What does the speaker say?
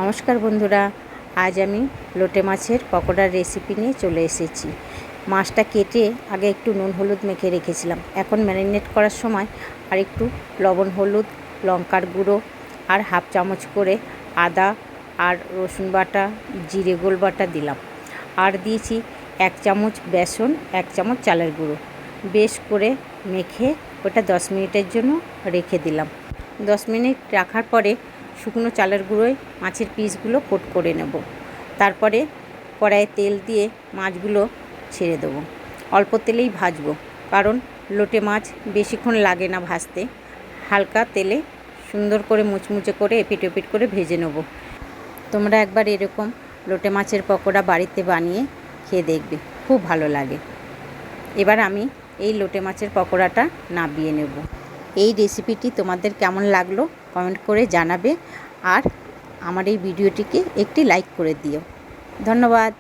নমস্কার বন্ধুরা, আজ আমি লোটে মাছের পকোড়ার রেসিপি নিয়ে চলে এসেছি। মাছটা কেটে আগে একটু নুন হলুদ মেখে রেখেছিলাম। এখন ম্যারিনেট করার সময় আর একটু লবণ, হলুদ, লঙ্কার গুঁড়ো আর হাফ চামচ করে আদা আর রসুন বাটা, জিরে গোল বাটা দিলাম। আর দিয়েছি 1 চামচ বেসন, 1 চামচ চালের গুঁড়ো। বেশ করে মেখে ওটা 10 মিনিটের জন্য রেখে দিলাম। 10 মিনিট রাখার পরে শুকনো চালের গুঁড়োয় মাছের পিসগুলো কোট করে নেব। তারপরে কড়াইয়ে তেল দিয়ে মাছগুলো ছেড়ে দেবো। অল্প তেলেই ভাজবো, কারণ লোটে মাছ বেশিক্ষণ লাগে না ভাজতে। হালকা তেলে সুন্দর করে মুচমুচে করে এপিট ওপিট করে ভেজে নেব। তোমরা একবার এরকম লোটে মাছের পকোড়া বাড়িতে বানিয়ে খেয়ে দেখবে, খুব ভালো লাগে। এবার আমি এই লোটে মাছের পকোড়াটা নামিয়ে নেব। এই রেসিপিটি তোমাদের কেমন লাগলো কমেন্ট করে জানাবে, আর আমার এই ভিডিওটিকে একটি লাইক করে দিও। ধন্যবাদ।